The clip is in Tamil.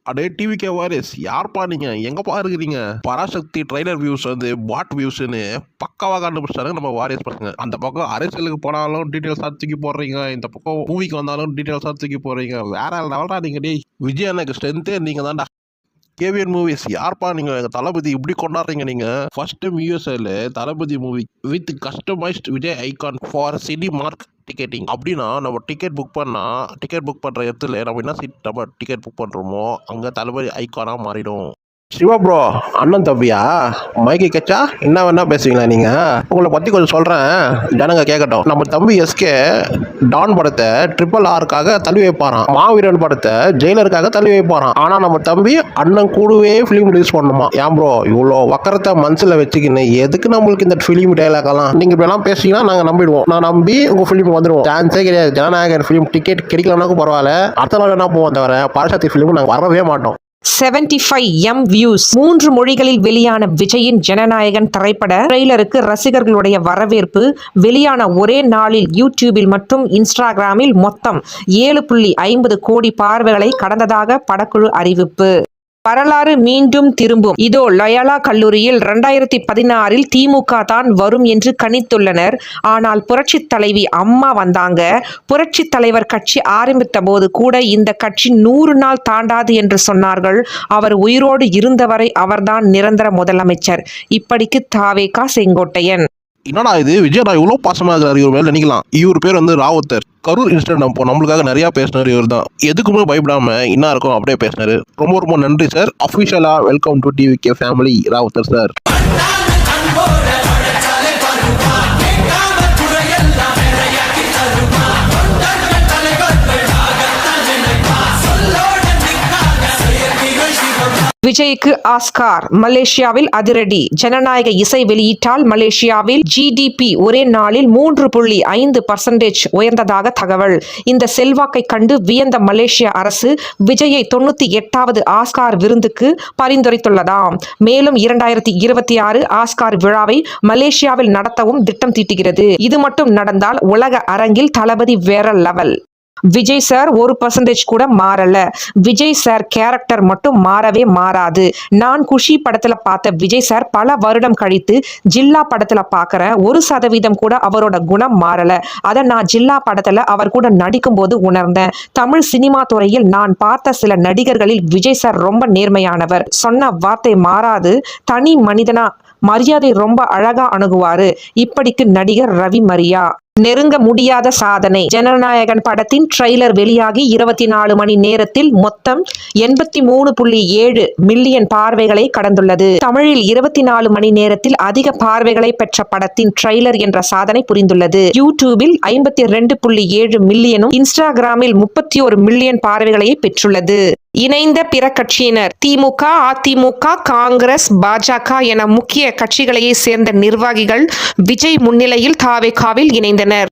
அடே டிவிகே வாரிஸ் யார்ப்பா நீங்க எங்கப்பா இருக்கிறீங்க? பராசக்தி ட்ரைலர் வியூஸ் வந்து பாட் வியூஸ்னு பக்காவா கண்டுபிடிச்சாங்க நம்ம வாரியஸ் பசங்க. அந்த பக்கம் அரசியலுக்கு போனாலும் டீட்டெயில்ஸா தூக்கி போடுறீங்க, இந்த பக்கம் மூவிக்கு வந்தாலும் டீட்டெயில்ஸா தூக்கி போடுறீங்க. வேற லெவல்டா நீங்க. டேய் விஜய் எனக்கு ஸ்ட்ரென்த்தே நீங்க தான்டா. கேவிஎன் மூவிஸ் யார்ப்பா நீங்க? எங்க தளபதி இப்படி கொண்டாடுறீங்க நீங்க? ஃபர்ஸ்ட் டைம் யூஎஸ்ஏல Thalapathy movie with customised Vijay icon for Cinemark ticketing. அப்படின்னா நம்ம டிக்கெட் புக் பண்ற இடத்துல நம்ம என்ன சீட் நம்ம டிக்கெட் புக் பண்றோமோ அங்க தளபதி ஐகானா மாறிடும். சிவா ப்ரோ, அண்ணன் தம்பியா? மைக்கை கச்சா என்ன வேணா பேசுவீங்களா நீங்க? உங்களை பத்தி கொஞ்சம் சொல்றேன், ஜனங்க கேட்கட்டும். நம்ம தம்பி எஸ்கே டான் படத்தை RRRக்காக தள்ளி வைப்பாராம், மாவீரன் படத்தை ஜெயிலருக்காக தள்ளி வைப்பாராம். ஆனா நம்ம தம்பி அண்ணன் கூடவே ஃபிலிம் ரிலீஸ் பண்ணுமா? ஏன் ப்ரோ இவ்வளோ வக்கரத்தை மனசுல வச்சுக்கின்னு எதுக்கு நம்மளுக்கு இந்த ஃபிலிம் டைலாக்லாம்? நீங்க இப்பெல்லாம் பேசிங்கன்னா நாங்க நம்பிடுவோம். நான் நம்பி உங்க ஃபிலிம் வந்துடுவோம். சான்ஸே கிடையாது. ஜனநாயகன் ஃபிலிம் டிக்கெட் கிடைக்கலனாக்கும் பரவாயில்ல, அடுத்த நாள் என்ன போவோம் தவிர பராசக்தி ஃபிலிம் நாங்கள் வரவே மாட்டோம். 75M views. 3 மொழிகளில் வெளியான விஜயின் ஜனநாயகன் திரைப்பட ட்ரெய்லருக்கு ரசிகர்களுடைய வரவேற்பு. வெளியான ஒரே நாளில் யூடியூபில் மற்றும் இன்ஸ்டாகிராமில் மொத்தம் 7.50 கோடி பார்வைகளை கடந்ததாக படக்குழு அறிவிப்பு. வரலாறு மீண்டும் திரும்பும். இதோ லயோலா கல்லூரியில் 2016 திமுக தான் வரும் என்று கணித்துள்ளனர். ஆனால் புரட்சி தலைவி அம்மா வந்தாங்க. புரட்சி தலைவர் கட்சி ஆரம்பித்த போது கூட இந்த கட்சி 100 நாள் தாண்டாது என்று சொன்னார்கள். அவர் உயிரோடு இருந்தவரை அவர்தான் நிரந்தர முதலமைச்சர். இப்படிக்கு தாவேகா செங்கோட்டையன். என்னடா இது விஜய் நான் இவ்வளோ பாசமாக இருக்கிறார் இவர் மேலே நினைக்கலாம். இவர் பேர் வந்து ராவுத்தர். கரூர் இன்சிடென்ட் அப்போ நம்மளுக்காக நிறையா பேசினார். இவர் தான் எதுக்குமே பயப்படாம என்ன இருக்கும் அப்படியே பேசினாரு. ரொம்ப ரொம்ப நன்றி சார். அஃபிஷியலா welcome to TVK family Rowther sir. விஜய்க்கு ஆஸ்கார். மலேசியாவில் அதிரடி. ஜனநாயக இசை வெளியிட்டால் மலேசியாவில் ஜிடிபி ஒரே நாளில் 3.5% உயர்ந்ததாக தகவல். இந்த செல்வாக்கை கண்டு வியந்த மலேசிய அரசு விஜயை 98வது ஆஸ்கார் விருந்துக்கு பரிந்துரைத்துள்ளதாம். மேலும் 2026 ஆஸ்கார் விழாவை மலேசியாவில் நடத்தவும் திட்டம் தீட்டுகிறது. இது மட்டும் நடந்தால் உலக அரங்கில் தளபதி வேற லெவல். விஜய் சார் 1% கூட மாறல. விஜய் சார் கேரக்டர் மட்டும் மாறவே மாறாது. நான் குஷி படத்துல பார்த்த விஜய் சார் பல வருடம் கழித்து ஜில்லா படத்துல பார்க்கறேன். 1% கூட அவரோட குணம் மாறல. அதை நான் ஜில்லா படத்துல அவர் கூட நடிக்கும் போது உணர்ந்தேன். தமிழ் சினிமா துறையில் நான் பார்த்த சில நடிகர்களில் விஜய் சார் ரொம்ப நேர்மையானவர். சொன்ன வார்த்தை மாறாது. தனி மனிதனா மரியாதை ரொம்ப அழகா அணுகுவாரு. இப்படிக்கு நடிகர் ரவி மரியா. நெருங்க முடியாத சாதனை. ஜனநாயகன் படத்தின் ட்ரெய்லர் வெளியாகி 24 மணி நேரத்தில் மொத்தம் 83.7 மில்லியன் பார்வைகளை கடந்துள்ளது. தமிழில் 24 மணி நேரத்தில் அதிக பார்வைகளை பெற்ற படத்தின் ட்ரெய்லர் என்ற சாதனை புரிந்துள்ளது. யூடியூபில் 52.7 மில்லியனும் இன்ஸ்டாகிராமில் 31 மில்லியன் பார்வைகளை பெற்றுள்ளது. இணைந்த பிற கட்சியினர். திமுக, அதிமுக, காங்கிரஸ், பாஜக என முக்கிய கட்சிகளையே சேர்ந்த நிர்வாகிகள் விஜய் முன்னிலையில் தாவேகாவில் இணைந்தனர்.